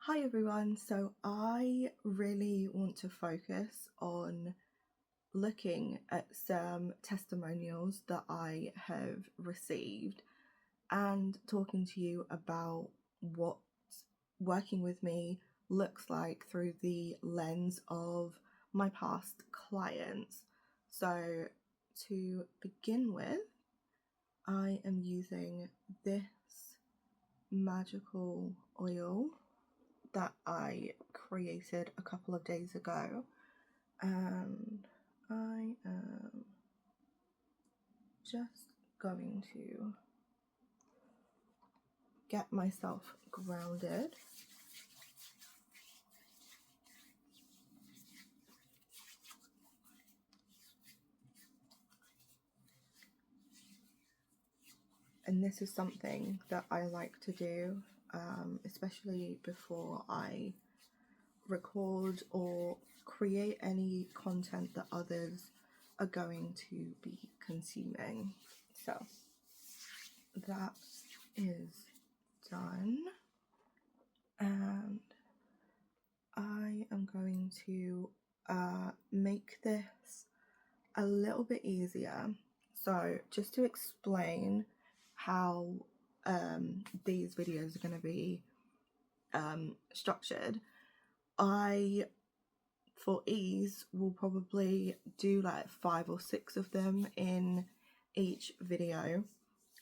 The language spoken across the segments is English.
Hi everyone, so I really want to focus on looking at some testimonials that I have received and talking to you about what working with me looks like through the lens of my past clients. So to begin with, I am using this magical oil that I created a couple of days ago, and I am just going to get myself grounded. And this is something that I like to do, especially before I record or create any content that others are going to be consuming. So that is done, and I am going to make this a little bit easier. So just to explain how these videos are going to be structured, I, for ease, will probably do like 5 or 6 of them in each video,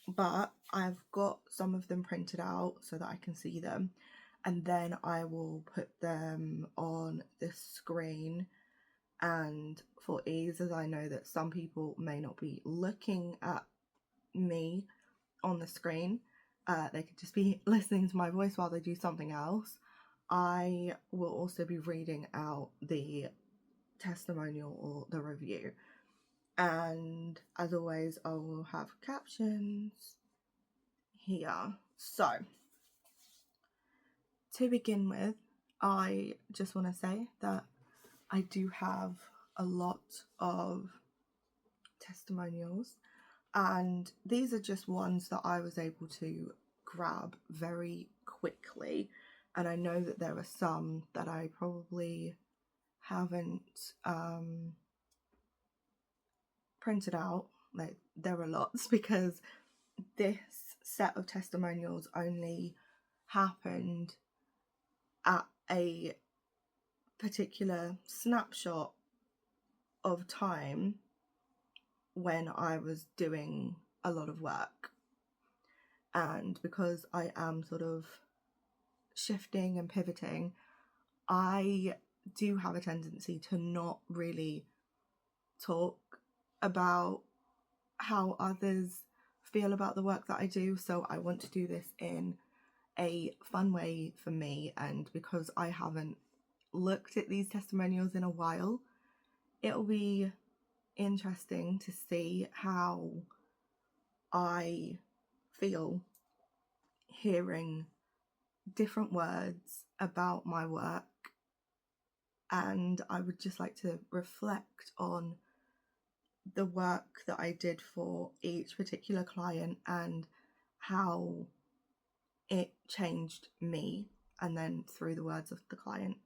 but I've got some of them printed out so that I can see them, and then I will put them on the screen. And for ease, as I know that some people may not be looking at me on the screen, they could just be listening to my voice while they do something else, I will also be reading out the testimonial or the review. And as always, I will have captions here. So to begin with, I just want to say that I do have a lot of testimonials, and these are just ones that I was able to grab very quickly, and I know that there are some that I probably haven't printed out. Like, there are lots, because this set of testimonials only happened at a particular snapshot of time when I was doing a lot of work. And because I am sort of shifting and pivoting, I do have a tendency to not really talk about how others feel about the work that I do. So I want to do this in a fun way for me, and because I haven't looked at these testimonials in a while, it'll be interesting to see how I feel hearing different words about my work. And I would just like to reflect on the work that I did for each particular client and how it changed me, and then through the words of the client,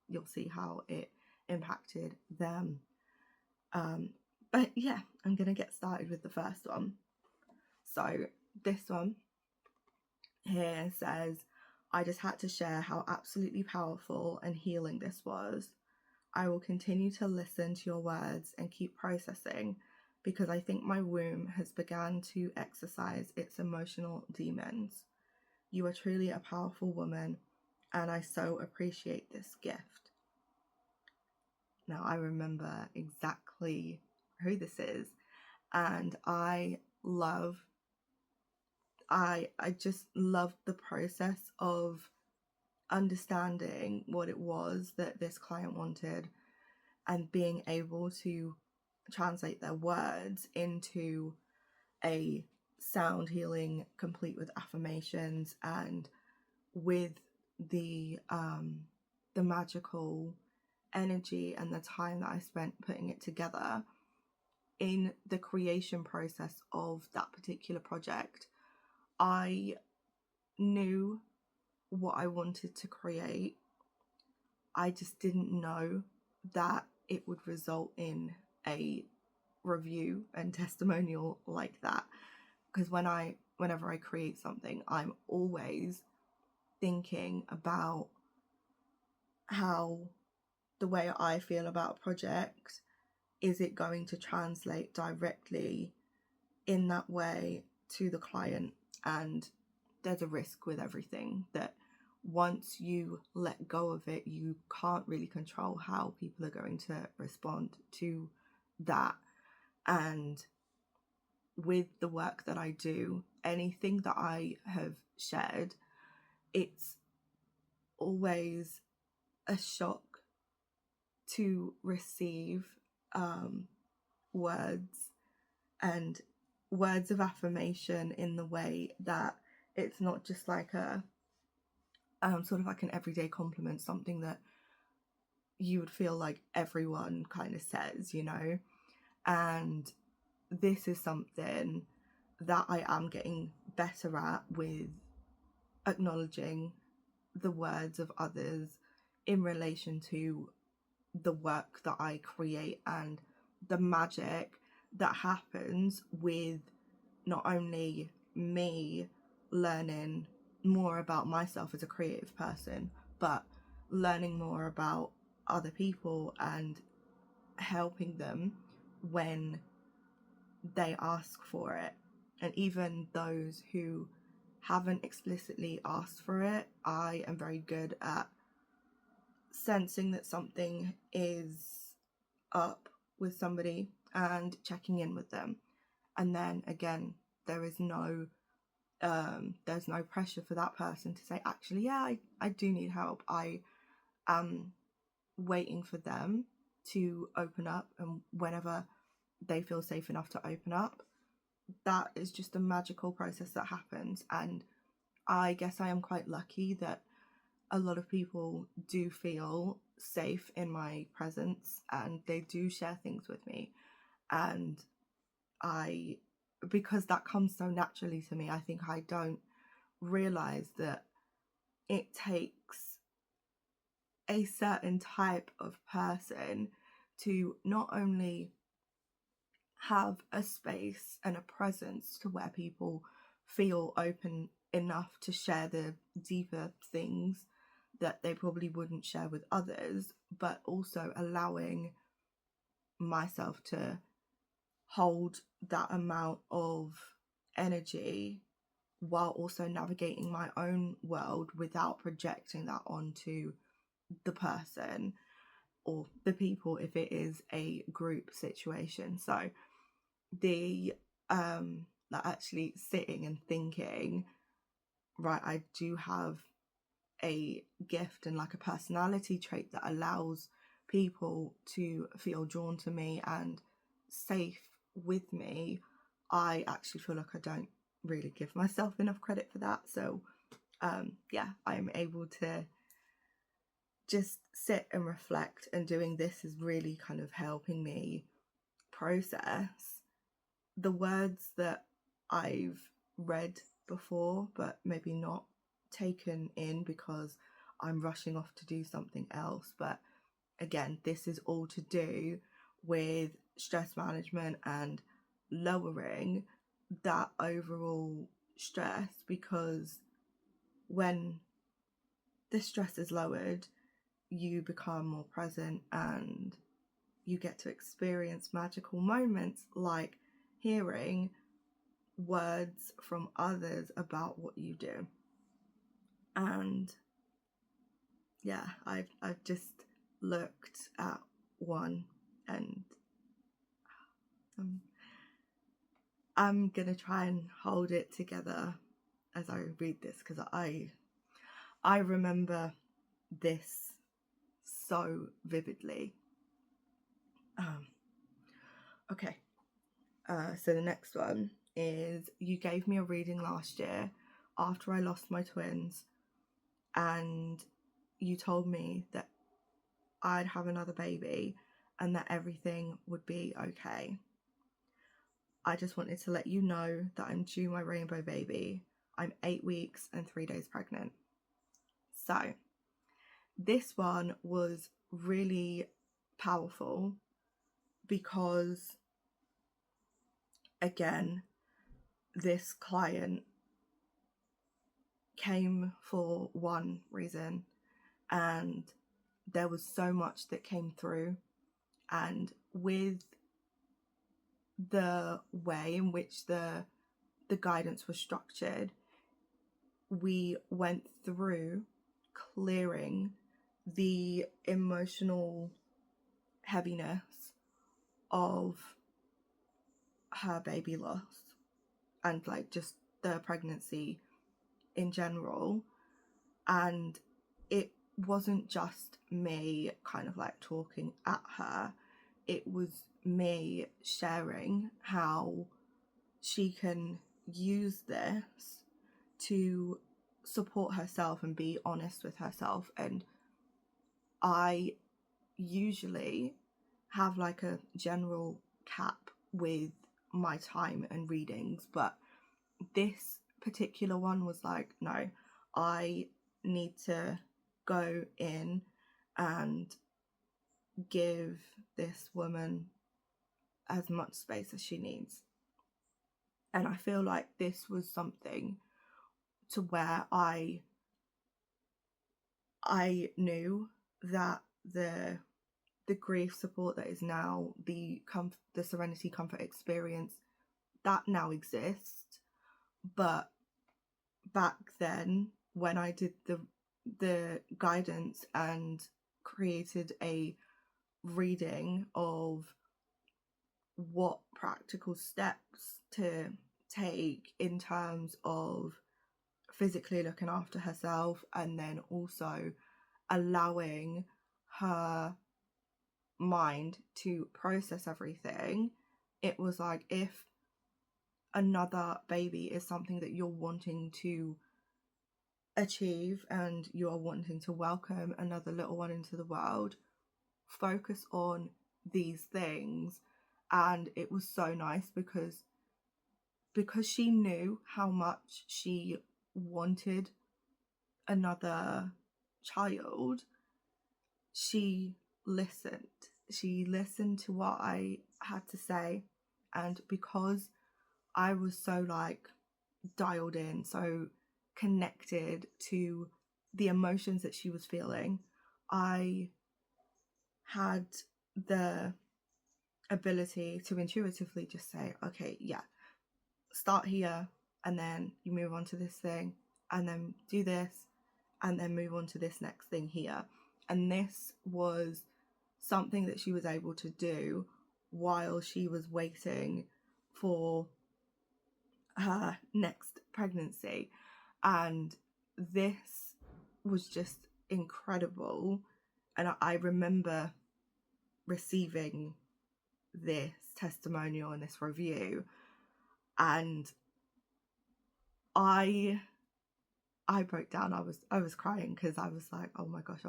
you'll see how it impacted them. But yeah, I'm gonna get started with the first one. So this one here says, I just had to share how absolutely powerful and healing this was. I will continue to listen to your words and keep processing, because I think my womb has begun to exercise its emotional demons. You are truly a powerful woman, and I so appreciate this gift. Now, I remember exactly who this is, and I just love the process of understanding what it was that this client wanted and being able to translate their words into a sound healing complete with affirmations and with the magical energy and the time that I spent putting it together in the creation process of that particular project. I knew what I wanted to create, I just didn't know that it would result in a review and testimonial like that. Because whenever I create something, I'm always thinking about how the way I feel about a project, is it going to translate directly in that way to the client? And there's a risk with everything that once you let go of it, you can't really control how people are going to respond to that. And with the work that I do, anything that I have shared, it's always a shock to receive words and words of affirmation in the way that it's not just like a sort of like an everyday compliment, something that you would feel like everyone kind of says, you know. And this is something that I am getting better at, with acknowledging the words of others in relation to the work that I create and the magic that happens with not only me learning more about myself as a creative person, but learning more about other people and helping them when they ask for it. And even those who haven't explicitly asked for it, I am very good at sensing that something is up with somebody and checking in with them. And then again, there's no pressure for that person to say, actually, yeah, I do need help. I am waiting for them to open up, and whenever they feel safe enough to open up, that is just a magical process that happens. And I guess I am quite lucky that a lot of people do feel safe in my presence and they do share things with me. And because that comes so naturally to me, I think I don't realize that it takes a certain type of person to not only have a space and a presence to where people feel open enough to share the deeper things that they probably wouldn't share with others, but also allowing myself to hold that amount of energy while also navigating my own world without projecting that onto the person or the people if it is a group situation. So the like actually sitting and thinking, right, I do have a gift and like a personality trait that allows people to feel drawn to me and safe with me. I actually feel like I don't really give myself enough credit for that. So yeah, I'm able to just sit and reflect, and doing this is really kind of helping me process the words that I've read before but maybe not taken in because I'm rushing off to do something else. But again, this is all to do with stress management and lowering that overall stress, because when the stress is lowered, you become more present and you get to experience magical moments like hearing words from others about what you do. And yeah, I've just looked at one, and I'm gonna try and hold it together as I read this, because I remember this so vividly. Okay, so the next one is, you gave me a reading last year after I lost my twins, and you told me that I'd have another baby and that everything would be okay. I just wanted to let you know that I'm due my rainbow baby. I'm 8 weeks and 3 days pregnant. So this one was really powerful because, again, this client came for one reason, and there was so much that came through. And with the way in which the guidance was structured, we went through clearing the emotional heaviness of her baby loss and like just the pregnancy in general. And it wasn't just me kind of like talking at her, it was me sharing how she can use this to support herself and be honest with herself. And I usually have like a general cap with my time and readings, but this particular one was like, no, I need to go in and give this woman as much space as she needs. And I feel like this was something to where I knew that the grief support that is now the Serenity Comfort experience, that now exists. But back then, when I did the guidance and created a reading of what practical steps to take in terms of physically looking after herself, and then also allowing her mind to process everything, it was like, if another baby is something that you're wanting to achieve and you're wanting to welcome another little one into the world, focus on these things. And it was so nice because she knew how much she wanted another child. She listened to what I had to say, and because I was so like dialed in, so connected to the emotions that she was feeling, I had the ability to intuitively just say, okay, yeah, start here, and then you move on to this thing, and then do this, and then move on to this next thing here. And this was something that she was able to do while she was waiting for her next pregnancy. And this was just incredible. And I remember receiving this testimonial and this review, and I broke down. I was crying because I was like, oh my gosh,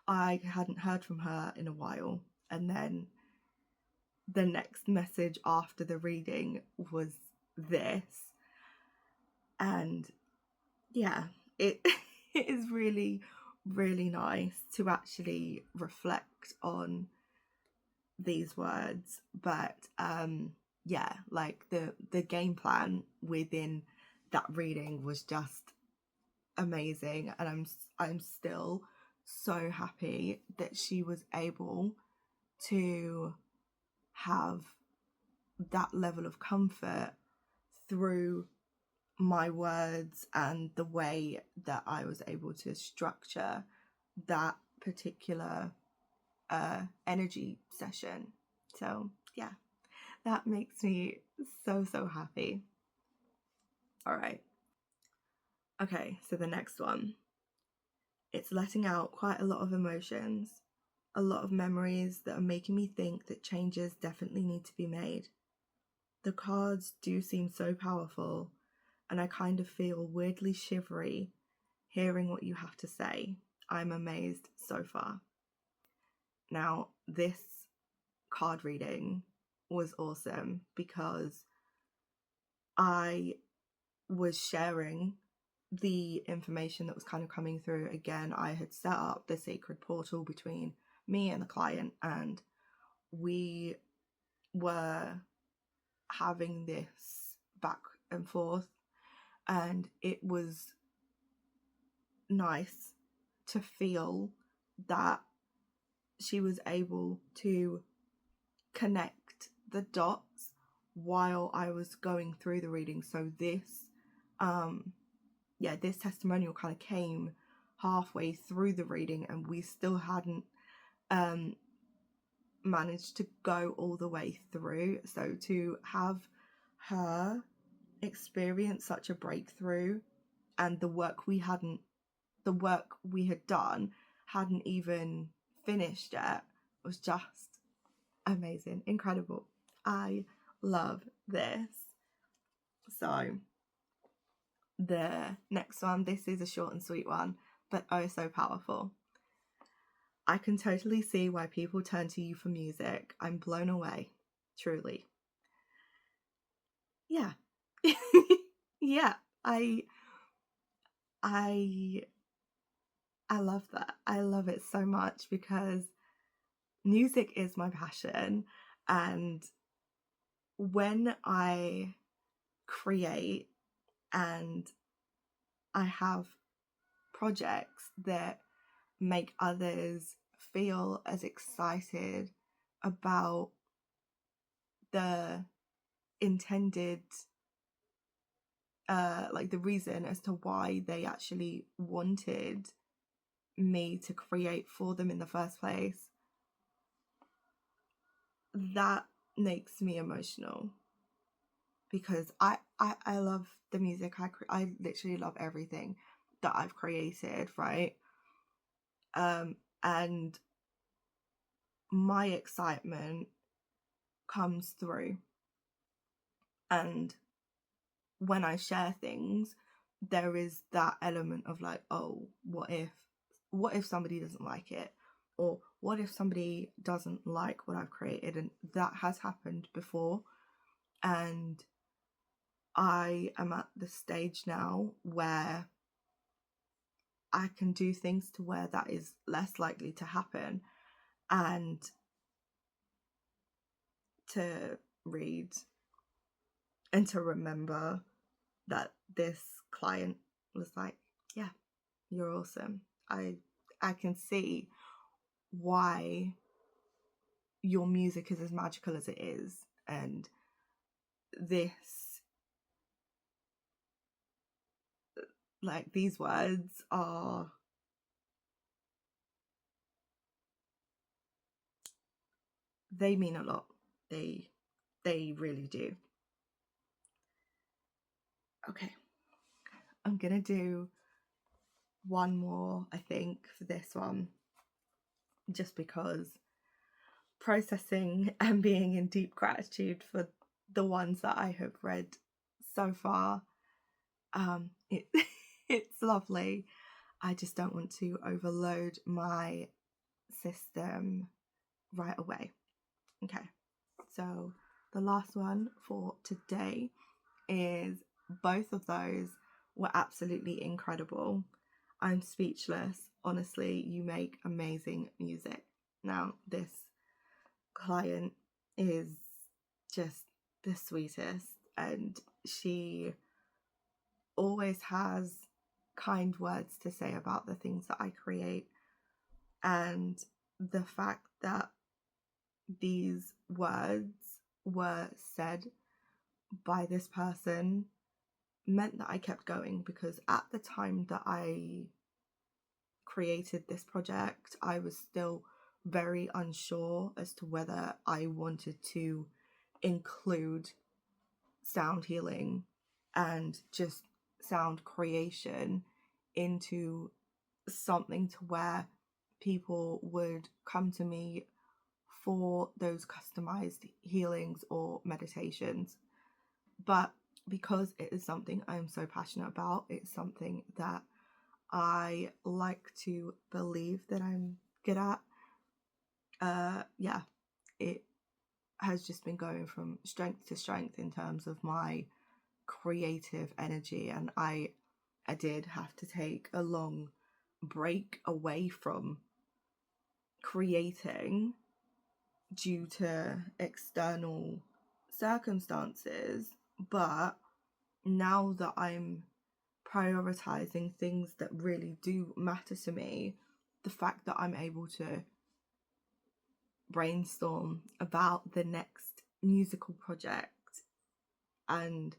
I hadn't heard from her in a while. And then the next message after the reading was this. And yeah, it it is really, really nice to actually reflect on these words. But yeah, like the game plan within that reading was just amazing, and I'm still so happy that she was able to have that level of comfort through my words and the way that I was able to structure that particular energy session. So yeah, that makes me so happy. All right. Okay, so the next one. It's letting out quite a lot of emotions, a lot of memories that are making me think that changes definitely need to be made. The cards do seem so powerful, and I kind of feel weirdly shivery hearing what you have to say. I'm amazed so far. Now, this card reading was awesome because I was sharing the information that was kind of coming through, again, I had set up the sacred portal between me and the client, and we were having this back and forth, and it was nice to feel that she was able to connect the dots while I was going through the reading. So this this testimonial kind of came halfway through the reading, and we still hadn't managed to go all the way through. So to have her experience such a breakthrough, and the work we had done hadn't even finished yet, was just amazing, incredible. I love this. So the next one, this is a short and sweet one, but oh so powerful. I can totally see why people turn to you for music. I'm blown away, truly. Yeah. Yeah, I love that. I love it so much because music is my passion, and when I create and I have projects that make others feel as excited about the intended the reason as to why they actually wanted me to create for them in the first place, that makes me emotional, because I love the music I literally love everything that I've created, right? And my excitement comes through, and when I share things, there is that element of like, oh, what if somebody doesn't like it, or what if somebody doesn't like what I've created? And that has happened before, and I am at the stage now where I can do things to where that is less likely to happen, and to read and to remember that this client was like, yeah, you're awesome. I can see why your music is as magical as it is, and this, like, these words are, they mean a lot. They really do. Okay, I'm gonna do one more, I think, for this one, just because processing and being in deep gratitude for the ones that I have read so far, it it's lovely. I just don't want to overload my system right away. Okay, so the last one for today is, both of those were absolutely incredible. I'm speechless. Honestly, you make amazing music. Now, this client is just the sweetest, and she always has kind words to say about the things that I create. And the fact that these words were said by this person meant that I kept going, because at the time that I created this project, I was still very unsure as to whether I wanted to include sound healing and just sound creation into something to where people would come to me for those customized healings or meditations. But because it is something I'm so passionate about, it's something that I like to believe that I'm good at. It has just been going from strength to strength in terms of my creative energy, and I I did have to take a long break away from creating due to external circumstances, but now that I'm prioritizing things that really do matter to me, the fact that I'm able to brainstorm about the next musical project and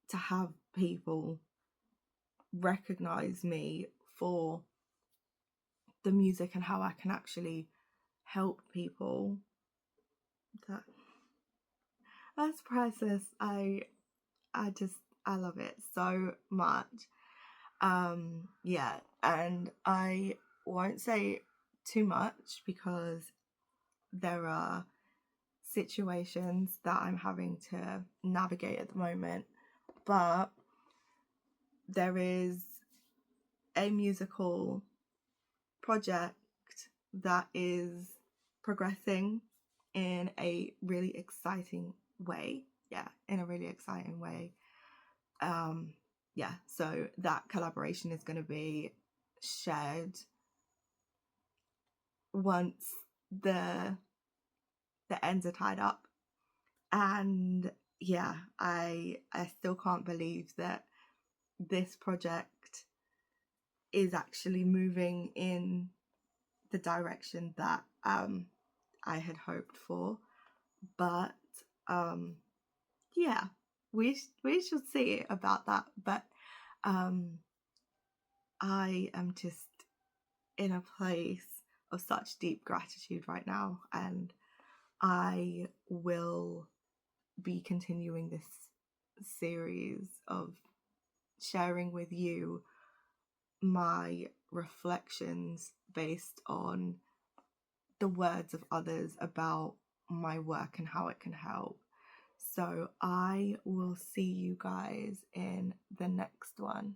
to have people recognize me for the music and how I can actually help people, that's priceless. I love it so much. Yeah, and I won't say too much because there are situations that I'm having to navigate at the moment, but there is a musical project that is progressing in a really exciting way. Yeah, in a really exciting way. Yeah, so that collaboration is going to be shared once the ends are tied up. And yeah, I still can't believe that this project is actually moving in the direction that I had hoped for. But yeah, we should see about that. But I am just in a place of such deep gratitude right now, and I will be continuing this series of sharing with you my reflections based on the words of others about my work and how it can help. So I will see you guys in the next one.